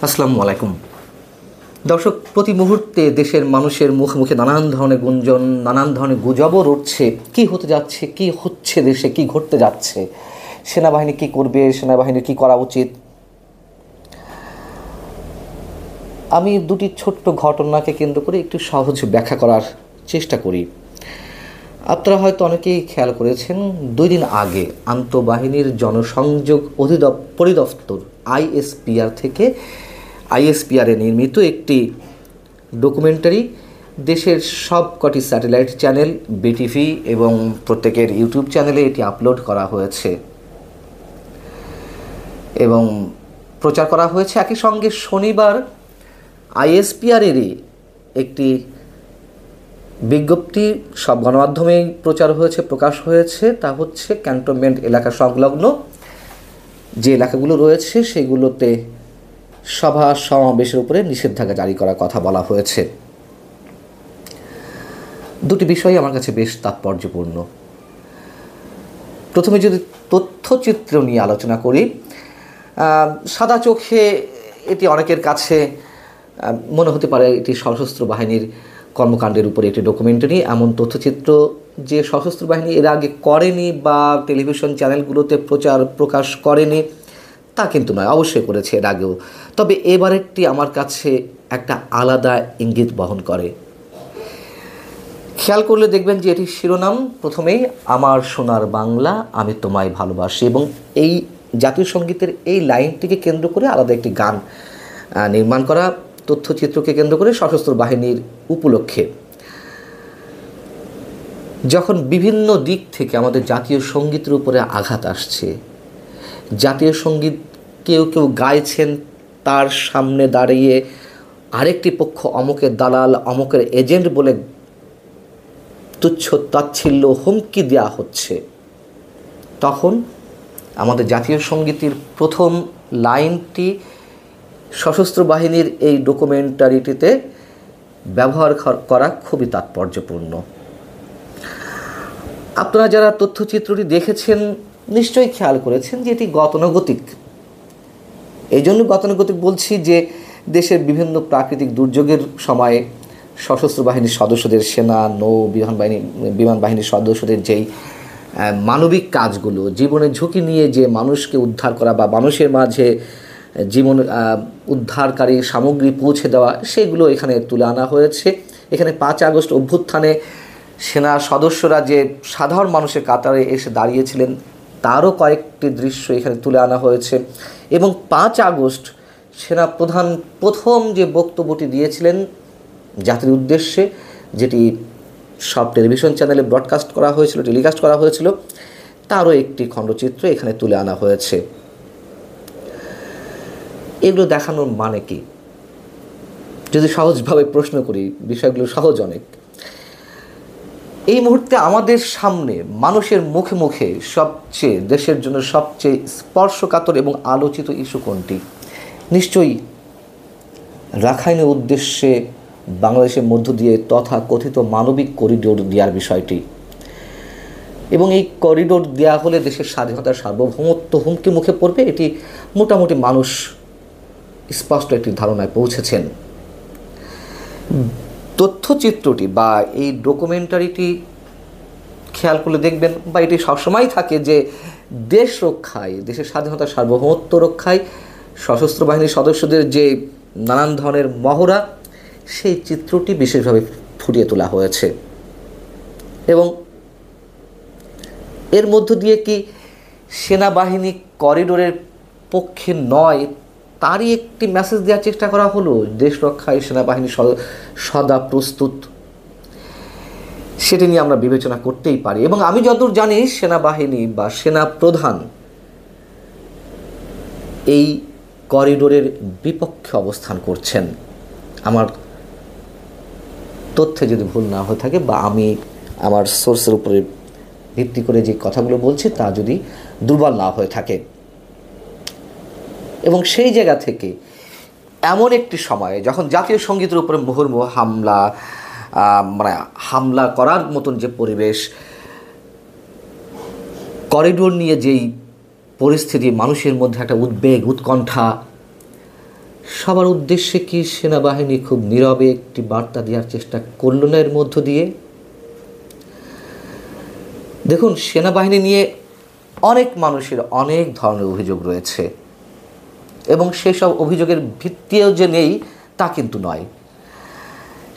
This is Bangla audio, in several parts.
আসসালামু আলাইকুম দর্শক। প্রতি মুহূর্তে দেশের মানুষের মুখে মুখে নানান ধরনের গুঞ্জন, নানান ধরনের গুজবও উঠছে। কী হতে যাচ্ছে, কী হচ্ছে, দেশে কী ঘটতে যাচ্ছে, সেনাবাহিনী কী করবে, সেনাবাহিনীর কী করা উচিত। আমি দুটি ছোট্ট ঘটনাকে কেন্দ্র করে একটু সহজ ব্যাখ্যা করার চেষ্টা করি। আপনারা হয়তো অনেকেই খেয়াল করেছেন, 2 দিন আগে আন্তঃবাহিনীর জনসংযোগ পরিদপ্তর আইএসপিআরে নির্মিত একটি ডকুমেন্টারি দেশের সবকটি স্যাটেলাইট চ্যানেল, বিটিভি এবং প্রত্যেকের ইউটিউব চ্যানেলে এটি আপলোড করা হয়েছে এবং প্রচার করা হয়েছে। একই সঙ্গে শনিবার আইএসপিআরেরই একটি বিজ্ঞপ্তি সব গণমাধ্যমেই প্রকাশ হয়েছে। তা হচ্ছে ক্যান্টনমেন্ট এলাকা সংলগ্ন যে এলাকাগুলো রয়েছে সেগুলোতে সভা সমাবেশের উপরে নিষেধাজ্ঞা জারি করার কথা বলা হয়েছে। দুটি বিষয় আমার কাছে বেশ তাৎপর্যপূর্ণ। প্রথমে যদি তথ্যচিত্র নিয়ে আলোচনা করি, সাদা চোখে এটি অনেকের কাছে মনে হতে পারে এটি সশস্ত্র বাহিনীর কর্মকাণ্ডের উপরে একটি ডকুমেন্টারি। এমন তথ্যচিত্র যে সশস্ত্র বাহিনী এর আগে করেনি বা টেলিভিশন চ্যানেলগুলোতে প্রকাশ করেনি তা কিন্তু নয়, অবশ্যই করেছে এর আগেও। তবে এবারেরটি আমার কাছে একটা আলাদা ইঙ্গিত বহন করে। খেয়াল করলে দেখবেন যে এটির শিরোনাম প্রথমেই আমার সোনার বাংলা, আমি তোমায় ভালোবাসি, এবং এই জাতীয় সঙ্গীতের এই লাইনটিকে কেন্দ্র করে আলাদা একটি গান নির্মাণ করা, তথ্যচিত্রকে কেন্দ্র করে সশস্ত্র বাহিনীর উপলক্ষে। যখন বিভিন্ন দিক থেকে আমাদের জাতীয় সঙ্গীতের উপরে আঘাত আসছে, জাতীয় সঙ্গীত কেউ কেউ গাইছেন, তার সামনে দাঁড়িয়ে আরেকটি পক্ষ অমুকের দালাল, অমুকের এজেন্ট বলে তুচ্ছ তাচ্ছিল্য হুমকি দেওয়া হচ্ছে, তখন আমাদের জাতীয় সঙ্গীতের প্রথম লাইনটি সশস্ত্র বাহিনীর এই ডকুমেন্টারিটিতে ব্যবহার করা খুবই তাৎপর্যপূর্ণ। আপনারা যারা তথ্যচিত্রটি দেখেছেন নিশ্চয়ই খেয়াল করেছেন যে এটি গতানুগতিক। এই জন্য গতানুগতিক বলছি যে দেশের বিভিন্ন প্রাকৃতিক দুর্যোগের সময় সশস্ত্র বাহিনীর সদস্যদের, সেনা, নৌ, বিমান বাহিনীর সদস্যদের যেই মানবিক কাজগুলো, জীবনের ঝুঁকি নিয়ে যে মানুষকে উদ্ধার করা বা মানুষের মাঝে জীবন উদ্ধারকারী সামগ্রী পৌঁছে দেওয়া, সেগুলো এখানে তুলে আনা হয়েছে। এখানে 5 আগস্ট অভ্যুত্থানে সেনা সদস্যরা যে সাধারণ মানুষের কাতারে এসে দাঁড়িয়েছিলেন তারও কয়েকটি দৃশ্য এখানে তুলে আনা হয়েছে। এবং 5 আগস্ট সেনা প্রধান প্রথম যে বক্তব্যটি দিয়েছিলেন জাতির উদ্দেশ্যে, যেটি সব টেলিভিশন চ্যানেলে টেলিকাস্ট করা হয়েছিল, তারও একটি খণ্ডচিত্র এখানে তুলে আনা হয়েছে। এগুলো দেখানোর মানে কি? যদি সহজভাবে প্রশ্ন করি, বিষয়গুলো সহজ অনেক। এই মুহূর্তে আমাদের সামনে মানুষের মুখে মুখে দেশের জন্য সবচেয়ে স্পর্শকাতর এবং আলোচিত ইস্যু কোনটি? নিশ্চয়ই রাখাইনের উদ্দেশ্যে বাংলাদেশের মধ্য দিয়ে তথাকথিত মানবিক করিডোর দেওয়ার বিষয়টি। এবং এই করিডোর দেওয়া হলে দেশের স্বাধীনতার সার্বভৌমত্ব হুমকি মুখে পড়বে, এটি মোটামুটি মানুষ স্পষ্ট একটি ধারণায় পৌঁছেছেন। তথ্যচিত্রটি বা এই ডকুমেন্টারিটি খেয়াল করলে দেখবেন, বা এটি সবসময় থাকে যে দেশ রক্ষায়, দেশের স্বাধীনতার সার্বভৌমত্ব রক্ষায় সশস্ত্র বাহিনীর সদস্যদের যে নানান ধরনের মহড়া, সেই চিত্রটি বিশেষভাবে ফুটিয়ে তোলা হয়েছে। এবং এর মধ্য দিয়ে কি সেনাবাহিনী করিডোরের পক্ষে নয়, তারই একটি মেসেজ দেওয়ার চেষ্টা করা হলো, দেশ রক্ষায় সেনাবাহিনী সদা প্রস্তুত। সেটি নিয়ে আমরা বিবেচনা করতেই পারি। এবং আমি যতদূর জানি সেনাবাহিনী বা সেনা প্রধান এই করিডোরের বিপক্ষে অবস্থান করছেন, আমার তথ্যে যদি ভুল না হয়ে থাকে বা আমি আমার সোর্সের উপরে ভিত্তি করে যে কথাগুলো বলছি তা যদি দুর্বল না হয়ে থাকে। এবং সেই জায়গা থেকে এমন একটি সময়ে যখন জাতীয় সঙ্গীতের উপরে মুহুর্মুহু হামলা করার মতন যে পরিবেশ, করিডোর নিয়ে যেই পরিস্থিতি, মানুষের মধ্যে একটা উদ্বেগ, উৎকণ্ঠা, সবার উদ্দেশ্যে কি সেনাবাহিনী খুব নীরবে একটি বার্তা দেওয়ার চেষ্টা করল না এর মধ্য দিয়ে? দেখুন, সেনাবাহিনী নিয়ে অনেক মানুষের অনেক ধরনের অভিযোগ রয়েছে এবং সেসব অভিযোগের ভিত্তিও যে নেই তা কিন্তু নয়।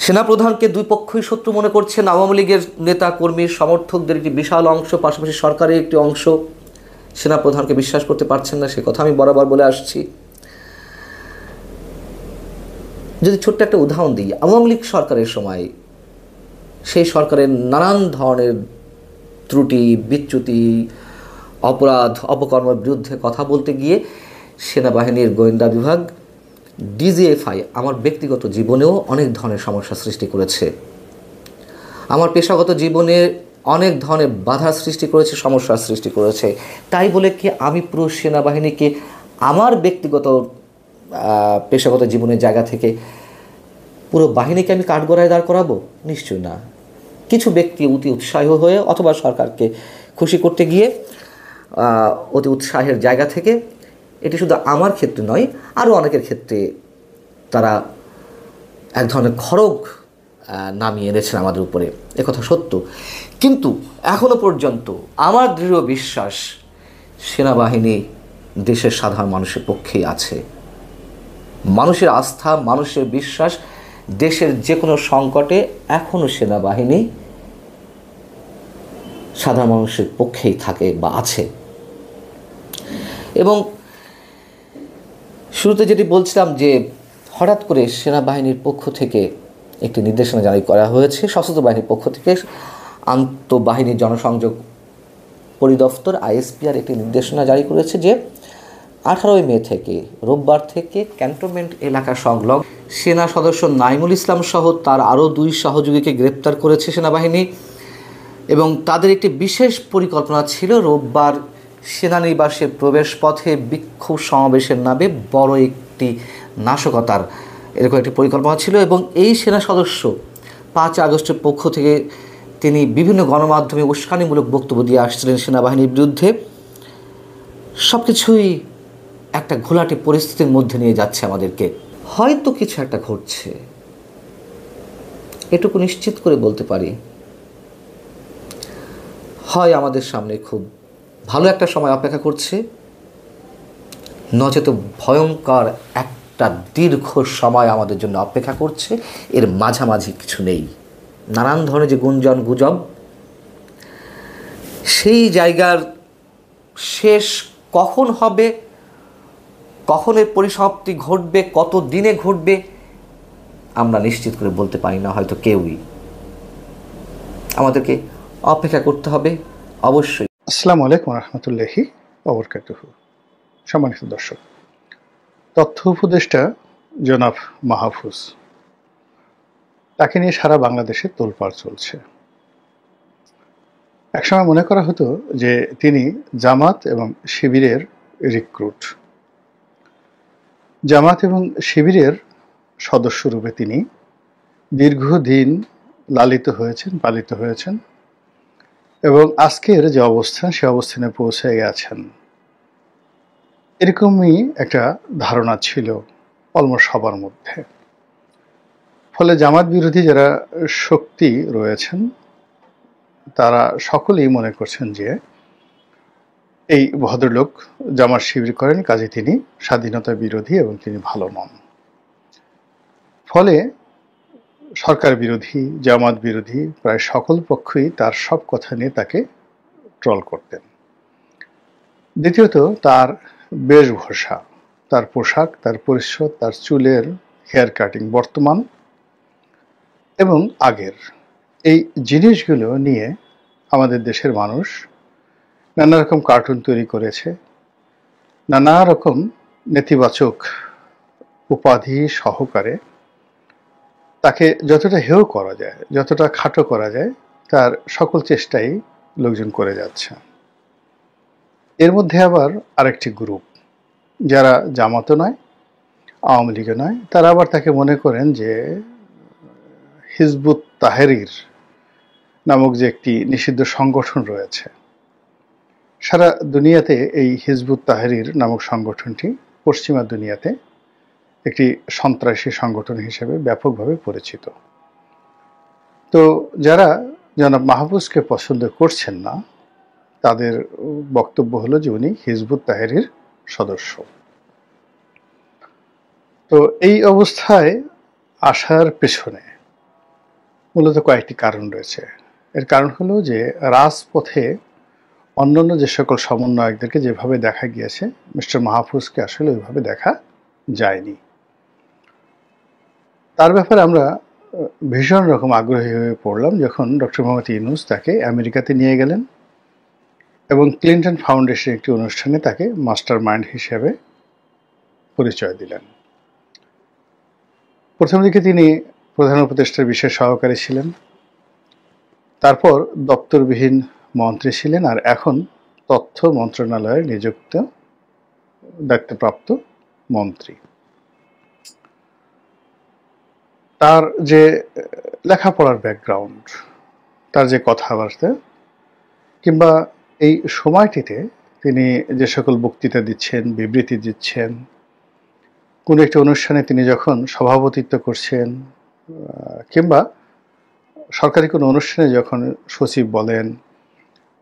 সেনাপ্রধানকে দুই পক্ষই শত্রু মনে করছেন। আওয়ামী লীগের নেতা কর্মী সমর্থকদের একটি বিশাল অংশ, পাশাপাশি সরকারের একটি অংশ সেনাপ্রধানকে বিশ্বাস করতে পারছেন না, সে কথা আমি বরাবর বলে আসছি। যদি ছোট্ট একটা উদাহরণ দিই, আওয়ামী লীগ সরকারের সময় সেই সরকারের নানান ধরনের ত্রুটি, বিচ্যুতি, অপরাধ, অপকর্মের বিরুদ্ধে কথা বলতে গিয়ে সেনাবাহিনীর গোয়েন্দা বিভাগ, ডিজিএফআই আমার ব্যক্তিগত জীবনেও অনেক ধরনের সমস্যা সৃষ্টি করেছে। আমার পেশাগত জীবনে অনেক ধরনের বাধা সৃষ্টি করেছে, সমস্যার সৃষ্টি করেছে। তাই বলে কি আমি পুরো সেনাবাহিনীকে আমার ব্যক্তিগত পেশাগত জীবনের জায়গা থেকে পুরো বাহিনীকে আমি কাঠগড়ায় দাঁড় করাবো? নিশ্চয়ই না। কিছু ব্যক্তি অতি উৎসাহী হয়ে অথবা সরকারকে খুশি করতে গিয়ে অতি উৎসাহের জায়গা থেকে, এটি শুধু আমার ক্ষেত্রে নয়, আরও অনেকের ক্ষেত্রে তারা এক ধরনের খড়গ নামিয়ে এনেছেন আমাদের উপরে, একথা সত্য। কিন্তু এখনও পর্যন্ত আমার দৃঢ় বিশ্বাস সেনাবাহিনী দেশের সাধারণ মানুষের পক্ষেই আছে। মানুষের আস্থা, মানুষের বিশ্বাস দেশের যে কোনো সংকটে এখনও সেনাবাহিনী সাধারণ মানুষের পক্ষেই থাকে বা আছে। এবং শুরুতে যেটি বলছিলাম যে হঠাৎ করে সেনাবাহিনীর পক্ষ থেকে একটি নির্দেশনা জারি করা হয়েছে, সশস্ত্র বাহিনীর পক্ষ থেকে আন্তঃবাহিনী জনসংযোগ পরিদপ্তর আইএসপিআর একটি নির্দেশনা জারি করেছে যে 18 মে থেকে, রোববার থেকে ক্যান্টনমেন্ট এলাকা সংলগ্ন সেনা সদস্য নাইমুল ইসলাম সহ তার আরও 2 সহযোগীকে গ্রেপ্তার করেছে সেনাবাহিনী। এবং তাদের একটি বিশেষ পরিকল্পনা ছিল রোববার সেনানিবাসের প্রবেশপথে বিক্ষোভ সমাবেশের নামে বড় একটি নাশকতার এরকম একটি পরিকল্পনা ছিল। এবং এই সেনা সদস্য 5 আগস্টের পক্ষ থেকে তিনি বিভিন্ন গণমাধ্যমে উস্কানিমূলক বক্তব্য দিয়ে আসছিলেন সেনাবাহিনীর বিরুদ্ধে। সব কিছুই একটা ঘোলাটে পরিস্থিতির মধ্যে নিয়ে যাচ্ছে আমাদেরকে। হয়তো কিছু একটা ঘটছে, এটুকু নিশ্চিত করে বলতে পারি। হয় আমাদের সামনে খুব ভালো একটা সময় অপেক্ষা করছে, নচেত ভয়ঙ্কর একটা দীর্ঘ সময় আমাদের জন্য অপেক্ষা করছে। এর মাঝামাঝি কিছু নেই। নানান ধরনের যে গুঞ্জন গুজব, সেই জায়গার শেষ কখন হবে, কখন এর পরিসমাপ্তি ঘটবে, কত দিনে ঘটবে, আমরা নিশ্চিত করে বলতে পারি না হয়তো কেউই। আমাদেরকে অপেক্ষা করতে হবে অবশ্যই। আসসালামু আলাইকুম রহমতুল্লাহি ওয়া বারাকাতুহু। সম্মানিত দর্শক, তথ্য উপদেষ্টা জনাব মাহফুজ, তাকে নিয়ে সারা বাংলাদেশে তোলপাড় চলছে। একসময় মনে করা হতো যে তিনি জামাত এবং শিবিরের রিক্রুট। জামাত এবং শিবিরের সদস্যরূপে তিনি দীর্ঘদিন লালিত হয়েছেন, পালিত হয়েছেন এবং আজকের যে অবস্থান, সে অবস্থানে পৌঁছে গেছেন, এরকমই একটা ধারণা ছিল অলমোস্ট সবার মধ্যে। ফলে জামাত বিরোধী যারা শক্তি রয়েছেন তারা সকলেই মনে করছেন যে এই ভদ্রলোক জামাত শিবির করেন, কাজে তিনি স্বাধীনতা বিরোধী এবং তিনি ভালো নন। ফলে সরকার বিরোধী, জামাত বিরোধী প্রায় সকল পক্ষই তার সব কথা নিয়ে তাকে ট্রল করতেন। দ্বিতীয়ত, তার বেশভূষা, তার পোশাক, তার পরিচ্ছদ, তার চুলের হেয়ার কাটিং বর্তমান এবং আগের, এই জিনিসগুলো নিয়ে আমাদের দেশের মানুষ নানা রকম কার্টুন তৈরি করেছে, নানা রকম নেতিবাচক উপাধি সহকারে তাকে যতটা হেয় করা যায়, যতটা খাটো করা যায়, তার সকল চেষ্টাই লোকজন করে যাচ্ছে। এর মধ্যে আবার আরেকটি গ্রুপ, যারা জামাতও নয়, আওয়ামী লীগও নয়, তারা আবার তাকে মনে করেন যে হিজবুত তাহরির নামক যে একটি নিষিদ্ধ সংগঠন রয়েছে, সারা দুনিয়াতে এই হিজবুত তাহরির নামক সংগঠনটি পশ্চিমা দুনিয়াতে একটি সন্ত্রাসী সংগঠন হিসেবে ব্যাপকভাবে পরিচিত। তো যারা জনাব মাহফুজকে পছন্দ করছেন না, তাদের বক্তব্য হলো যে উনি হিজবুত তাহরীর সদস্য। তো এই অবস্থায় আসার পেছনে মূলত কয়েকটি কারণ রয়েছে। এর কারণ হলো যে রাজপথে অন্যান্য যে সকল সমন্বয়কদেরকে যেভাবে দেখা গিয়েছে, মিস্টার মাহফুজকে আসলে ওইভাবে দেখা যায়নি। তার ব্যাপারে আমরা ভীষণ রকম আগ্রহী হয়ে পড়লাম যখন ডক্টর মোহাম্মদ ইউনূস তাকে আমেরিকাতে নিয়ে গেলেন এবং ক্লিন্টন ফাউন্ডেশনের একটি অনুষ্ঠানে তাকে মাস্টার মাইন্ড হিসেবে পরিচয় দিলেন। প্রথম দিকে তিনি প্রধান উপদেষ্টার বিশেষ সহকারী ছিলেন, তারপর দপ্তরবিহীন মন্ত্রী ছিলেন, আর এখন তথ্য মন্ত্রণালয়ের নিযুক্ত দায়িত্বপ্রাপ্ত মন্ত্রী। তার যে লেখাপড়ার ব্যাকগ্রাউন্ড, তার যে কথাবার্তা, কিংবা এই সময়টিতে তিনি যে সকল বক্তৃতা দিচ্ছেন, বিবৃতি দিচ্ছেন, কোনো একটি অনুষ্ঠানে তিনি যখন সভাপতিত্ব করছেন, কিংবা সরকারি কোনো অনুষ্ঠানে যখন সচিব বলেন,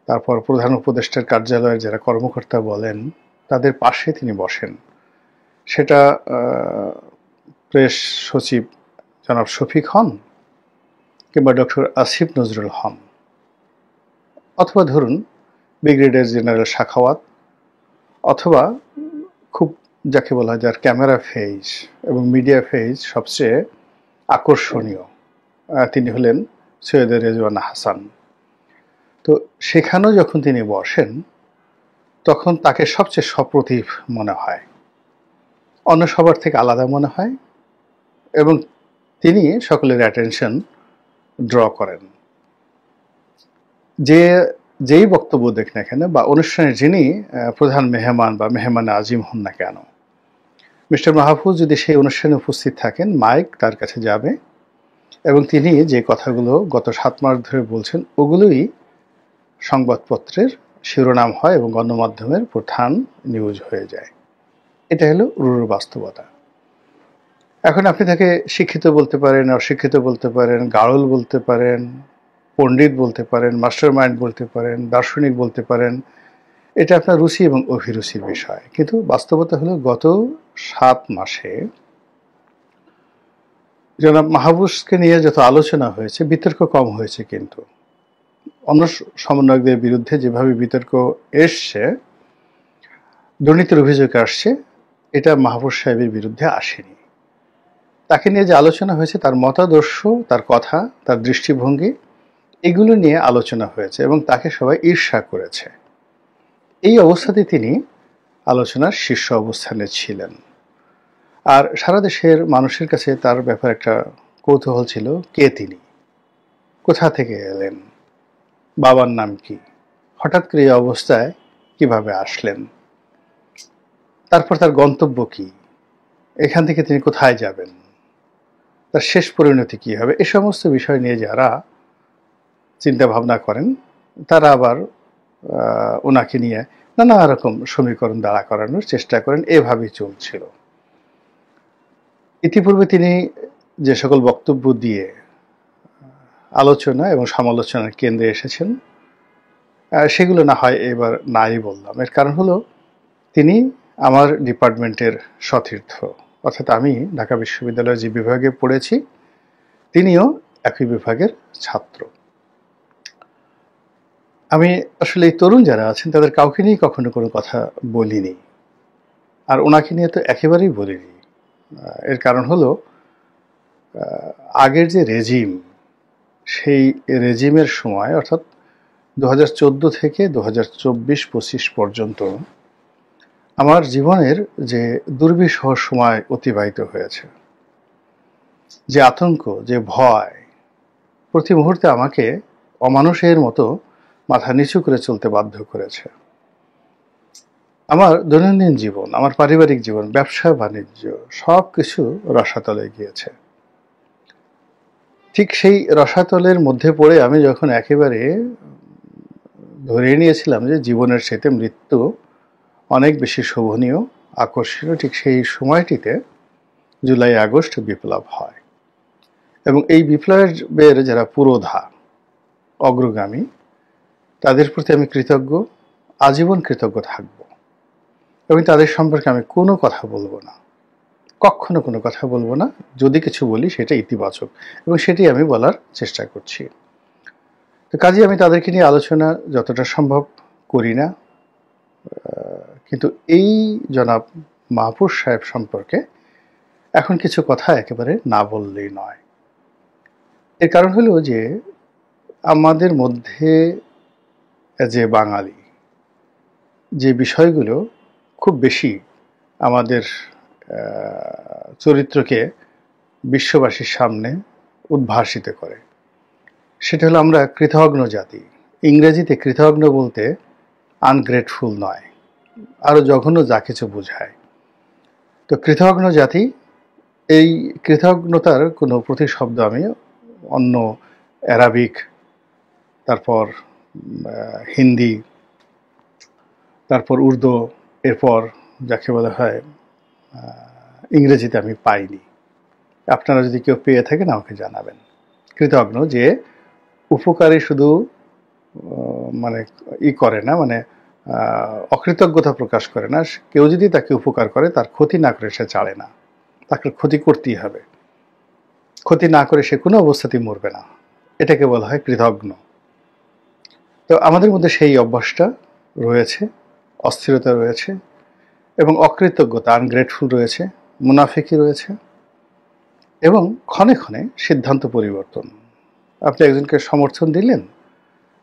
তারপর প্রধান উপদেষ্টার কার্যালয়ের যারা কর্মকর্তা বলেন, তাদের পাশে তিনি বসেন। সেটা প্রেস সচিব জনাব শফিক হন, কিংবা ডক্টর আসিফ নজরুল হন, অথবা ধরুন ব্রিগেডিয়ার জেনারেল সাখাওয়াত, অথবা খুব যাকে বলা হয় যার ক্যামেরা ফেজ এবং মিডিয়া ফেজ সবচেয়ে আকর্ষণীয়, তিনি হলেন সৈয়দ রেজওয়ান হাসান। তো সেখানেও যখন তিনি বসেন তখন তাকে সবচেয়ে সপ্রতিভ মনে হয়, অন্য সবার থেকে আলাদা মনে হয়, এবং তিনি সকলের অ্যাটেনশন ড্র করেন। যেই বক্তব্য দেখ না কেন বা অনুষ্ঠানে যিনি প্রধান মেহমান বা মেহমান আজিম হন না কেন, মিস্টার মাহফুজ যদি সেই অনুষ্ঠানে উপস্থিত থাকেন, মাইক তার কাছে যাবে এবং তিনি যে কথাগুলো গত 7 মাস ধরে বলছেন ওগুলোই সংবাদপত্রের শিরোনাম হয় এবং গণমাধ্যমের প্রধান নিউজ হয়ে যায়। এটা হলো রুড় বাস্তবতা। এখন আপনি তাকে শিক্ষিত বলতে পারেন, অশিক্ষিত বলতে পারেন, গাড়ল বলতে পারেন, পণ্ডিত বলতে পারেন, মাস্টার মাইন্ড বলতে পারেন, দার্শনিক বলতে পারেন, এটা আপনার রুচি এবং অভিরুচির বিষয়। কিন্তু বাস্তবতা হলো গত 7 মাসে জনাব মাহফুজকে নিয়ে যত আলোচনা হয়েছে, বিতর্ক কম হয়েছে, কিন্তু অন্য সমন্বয়কদের বিরুদ্ধে যেভাবে বিতর্ক এসছে, দুর্নীতির অভিযোগ আসছে, এটা মাহফুজ সাহেবের বিরুদ্ধে আসেনি। তাকে নিয়ে যে আলোচনা হয়েছে তার মতাদর্শ, তার কথা, তার দৃষ্টিভঙ্গি, এগুলো নিয়ে আলোচনা হয়েছে এবং তাকে সবাই ঈর্ষা করেছে। এই অবস্থাতে তিনি আলোচনার শীর্ষ অবস্থানে ছিলেন। আর সারা দেশের মানুষের কাছে তার ব্যাপারে একটা কৌতূহল ছিল, কে তিনি, কোথা থেকে এলেন, বাবার নাম কি, হঠাৎ করে এই অবস্থায় কিভাবে আসলেন, তারপর তার গন্তব্য কি, এখান থেকে তিনি কোথায় যাবেন, তার শেষ পরিণতি কি হবে, এ সমস্ত বিষয় নিয়ে যারা চিন্তা ভাবনা করেন তারা আবার ওনাকে নিয়ে নানা রকম সমীকরণ দাঁড়া করানোর চেষ্টা করেন। এভাবেই চলছিল। ইতিপূর্বে তিনি যে সকল বক্তব্য দিয়ে আলোচনা এবং সমালোচনার কেন্দ্রে এসেছেন, সেগুলো না হয় এবার নাই বললাম। এর কারণ হলো তিনি আমার ডিপার্টমেন্টের সতীর্থ, অর্থাৎ আমি ঢাকা বিশ্ববিদ্যালয়ে যে বিভাগে পড়েছি তিনিও একই বিভাগের ছাত্র। আমি আসলে এই তরুণ যারা আছেন তাদের কাউকে নিয়ে কখনো কোনো কথা বলিনি, আর ওনাকে নিয়ে তো একেবারেই বলিনি। এর কারণ হলো আগের যে রেজিম, সেই রেজিমের সময় অর্থাৎ 2014 থেকে 2024-25 পর্যন্ত আমার জীবনের যে দুর্বিষহ সময় অতিবাহিত হয়েছে, যে আতঙ্ক, যে ভয়, প্রতি মুহূর্তে আমাকে অমানুষের মতো মাথা নিচু করে চলতে বাধ্য করেছে। আমার দৈনন্দিন জীবন, আমার পারিবারিক জীবন, ব্যবসা বাণিজ্য সব কিছু রসাতলে গিয়েছে। ঠিক সেই রসাতলের মধ্যে পড়ে আমি যখন একেবারে ধরে নিয়েছিলাম যে জীবনের চাইতে মৃত্যু অনেক বেশি শোভনীয়, আকর্ষণীয়, ঠিক সেই সময়টিতে জুলাই আগস্ট বিপ্লব হয় এবং এই বিপ্লবের যারা পুরোধা অগ্রগামী তাদের প্রতি আমি কৃতজ্ঞ, আজীবন কৃতজ্ঞ থাকব এবং তাদের সম্পর্কে আমি কোনো কথা বলবো না, কখনো কোনো কথা বলবো না। যদি কিছু বলি সেটা ইতিবাচক এবং সেটি আমি বলার চেষ্টা করছি। তো কাজে আমি তাদেরকে নিয়ে আলোচনা যতটা সম্ভব করি না, কিন্তু এই জনাব মাহফুজ সাহেব সম্পর্কে এখন কিছু কথা একেবারে না বললেই নয়। এর কারণ হলো যে আমাদের মধ্যে যে বাঙালি যে বিষয়গুলো খুব বেশি আমাদের চরিত্রকে বিশ্ববাসীর সামনে উদ্ভাসিত করে, সেটা হলো আমরা কৃতজ্ঞ জাতি। ইংরেজিতে কৃতজ্ঞ বলতে আনগ্রেটফুল নয়, আরও জঘন্য যা কিছু বোঝায়। তো কৃতজ্ঞ জাতি, এই কৃতজ্ঞতার কোনো প্রতিশব্দ আমি অন্য অ্যারাবিক, তারপর হিন্দি, তারপর উর্দু, এরপর যাকে বলা হয় ইংরেজিতে আমি পাইনি। আপনারা যদি কেউ পেয়ে থাকেন আমাকে জানাবেন। কৃতজ্ঞ যে উপকারী শুধু মানে করে না, মানে অকৃতজ্ঞতা প্রকাশ করে না। কেউ যদি তাকে উপকার করে তার ক্ষতি না করে সে ছাড়ে না, তাকে ক্ষতি করতেই হবে। ক্ষতি না করে সে কোনো অবস্থাতেই মরবে না, এটাকে বলা হয় কৃতজ্ঞ। তো আমাদের মধ্যে সেই অভ্যাসটা রয়েছে, অস্থিরতা রয়েছে এবং অকৃতজ্ঞতা আনগ্রেটফুল রয়েছে, মুনাফিকি রয়েছে এবং ক্ষণে ক্ষণে সিদ্ধান্ত পরিবর্তন। আপনি একজনকে সমর্থন দিলেন,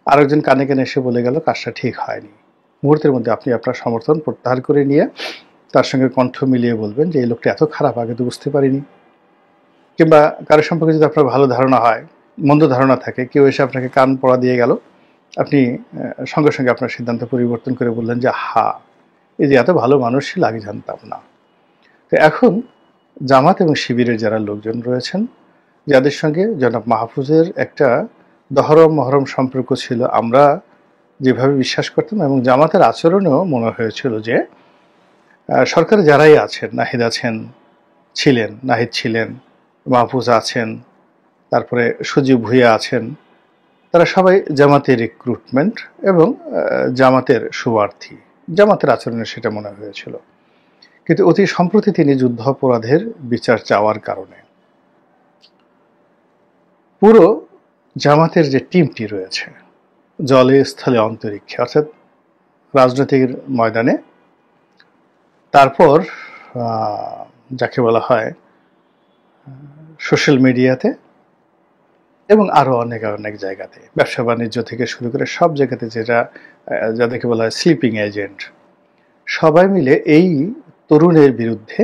আরেকজন কানে কানে এসে বলে গেল কাজটা ঠিক হয়নি। মুহূর্তের মধ্যে আপনি আপনার সমর্থন প্রত্যাহার করে নিয়ে তার সঙ্গে কণ্ঠ মিলিয়ে বলবেন যে এই লোকটা এত খারাপ, আগে তো বুঝতে পারিনি। কিংবা কারোর সম্পর্কে যদি আপনার ভালো ধারণা হয়, মন্দ ধারণা থাকে, কেউ এসে আপনাকে কান পড়া দিয়ে গেল, আপনি সঙ্গে সঙ্গে আপনার সিদ্ধান্ত পরিবর্তন করে বললেন যে এই যে এত ভালো মানুষ ছিল আগে জানতাম না। তো এখন জামাত এবং শিবিরের যারা লোকজন রয়েছেন, যাদের সঙ্গে জনাব মাহফুজের একটা দহরম মহরম সম্পর্ক ছিল, আমরা যেভাবে বিশ্বাস করতাম এবং জামাতের আচরণেও মনে হয়েছিল যে সরকারে যারাই আছেন, নাহিদ ছিলেন, মাহফুজ আছেন, তারপরে সজীব ভুঁইয়া আছেন, তারা সবাই জামাতের রিক্রুটমেন্ট এবং জামাতের শুভার্থী। জামাতের আচরণে সেটা মনে হয়েছিল। কিন্তু অতি সম্প্রতি তিনি যুদ্ধাপরাধের বিচার চাওয়ার কারণে পুরো জামাতের যে টিমটি রয়েছে জলে স্থলে অন্তরিক্ষে, অর্থাৎ রাজনৈতিক ময়দানে, তারপর যাকে বলা হয় সোশ্যাল মিডিয়াতে এবং আরও অনেক জায়গাতে, ব্যবসা বাণিজ্য থেকে শুরু করে সব জায়গাতে, যাদেরকে বলা হয় স্লিপিং এজেন্ট, সবাই মিলে এই তরুণের বিরুদ্ধে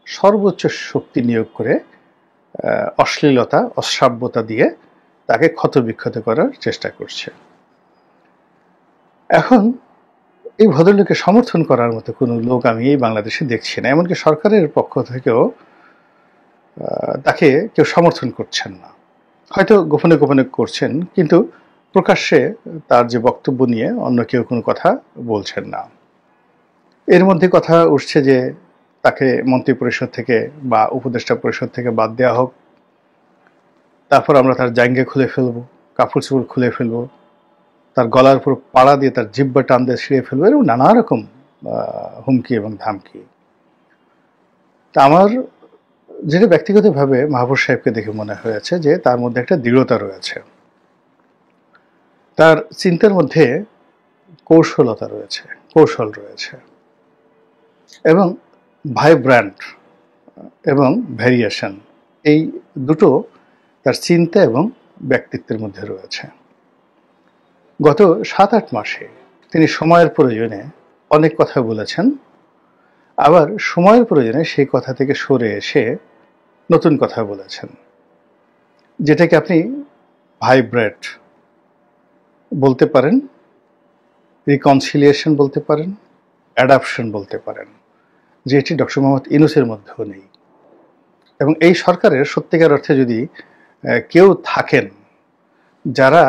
সর্বোচ্চ শক্তি নিয়োগ করে অশ্লীলতা, অশ্রাব্যতা দিয়ে তাকে ক্ষতবিক্ষত করার চেষ্টা করছে। এখন এই ভদ্রলোককে সমর্থন করার মতো কোনো লোক আমি এই বাংলাদেশে দেখছি না। এমনকি সরকারের পক্ষ থেকেও তাকে কেউ সমর্থন করছেন না। হয়তো গোপনে গোপনে করছেন, কিন্তু প্রকাশ্যে তার যে বক্তব্য নিয়ে অন্য কেউ কোনো কথা বলছেন না। এর মধ্যে কথা উঠছে যে তাকে মন্ত্রী পরিষদ থেকে বা উপদেষ্টা পরিষদ থেকে বাদ দেওয়া হোক, তারপর আমরা তার জাঙ্গে খুলে ফেলবো, কাপড় চোপড় খুলে ফেলবো, তার গলার উপর পাড়া দিয়ে তার জিহ্বা টান দিয়ে ছিঁড়ে ফেলবো, এরকম নানা রকম হুমকি এবং ধামকি। তা আমার যেটা ব্যক্তিগতভাবে মাহফুজ সাহেবকে দেখে মনে হয়েছে যে তার মধ্যে একটা দৃঢ়তা রয়েছে, তার চিন্তার মধ্যে কৌশল রয়েছে এবং ভাইব্র্যান্ট এবং ভ্যারিয়েশন, এই দুটো তার চিন্তা এবং ব্যক্তিত্বের মধ্যে রয়েছে। গত 7-8 মাসে তিনি সময়ের প্রয়োজনে অনেক কথা বলেছেন, আবার সময়ের প্রয়োজনে সেই কথা থেকে সরে এসে নতুন কথা বলেছেন, যেটাকে আপনি ভাইব্রেট বলতে পারেন, রিকনসিলিয়েশন বলতে পারেন, অ্যাডাপশন বলতে পারেন, যেটি ডক্টর মোহাম্মদ ইউনূসের মধ্যেও নেই। এবং এই সরকারের সত্যিকার অর্থে যদি কেউ থাকেন যারা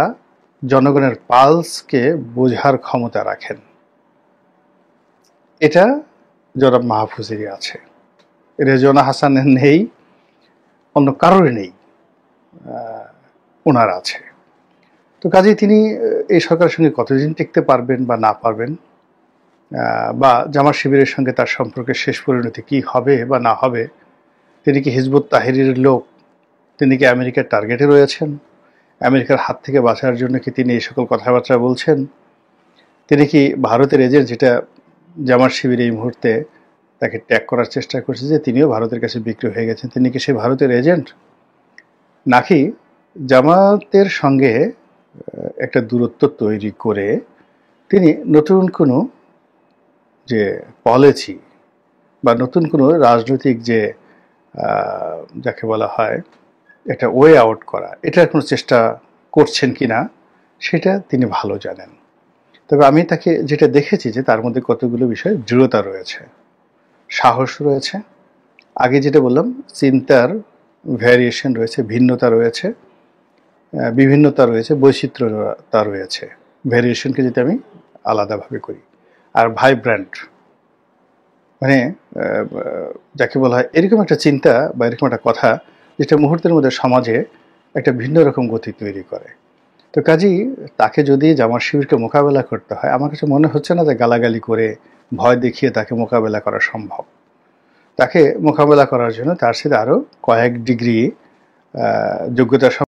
জনগণের পালসকে বোঝার ক্ষমতা রাখেন, এটা জনাব মাহফুজেরই আছে। রেজওয়ানা হাসানের নেই, অন্য কারোর নেই, ওনার আছে। তো কাজেই তিনি এই সরকারের সঙ্গে কতদিন টিকতে পারবেন বা না পারবেন, বা জামাত শিবিরের সঙ্গে তার সম্পর্কের শেষ পরিণতি কি হবে বা না হবে, তিনি কি হিজবুত তাহরিরের লোক, তিনি কি আমেরিকার টার্গেটে রয়েছেন, আমেরিকার হাত থেকে বাঁচার জন্য কি তিনি এই সকল কথাবার্তা বলছেন, তিনি কি ভারতের এজেন্ট, যেটা জামাত শিবির এই মুহূর্তে তাকে ট্যাগ করার চেষ্টা করছে যে তিনিও ভারতের কাছে বিক্রি হয়ে গেছেন, তিনি কি সেই ভারতের এজেন্ট, নাকি জামাতের সঙ্গে একটা দূরত্ব তৈরি করে তিনি নতুন কোনো যে পলিসি বা নতুন কোনো রাজনৈতিক যে যাকে বলা হয় একটা ওয়ে আউট করা, এটার কোনো চেষ্টা করছেন কিনা সেটা তিনি ভালো জানেন। তবে আমি তাকে যেটা দেখেছি যে তার মধ্যে কতগুলো বিষয় দৃঢ়তা রয়েছে, সাহস রয়েছে, আগে যেটা বললাম চিন্তার ভ্যারিয়েশন রয়েছে, ভিন্নতা রয়েছে, বিভিন্নতা রয়েছে, বৈচিত্র্যতা রয়েছে। ভ্যারিয়েশনকে যদি আমি আলাদাভাবে করি, আর ভাইব্র্যান্ট মানে যাকে বলা হয় এরকম একটা চিন্তা বা এরকম একটা কথা যেটা মুহূর্তের মধ্যে সমাজে একটা ভিন্ন রকম গতি তৈরি করে। তো কাজেই তাকে যদি জামাত শিবিরকে মোকাবেলা করতে হয়, আমার কাছে মনে হচ্ছে না যে গালাগালি করে ভয় দেখিয়ে তাকে মোকাবেলা করা সম্ভব। তাকে মোকাবেলা করার জন্য তার সাথে আরও কয়েক ডিগ্রি যোগ্যতা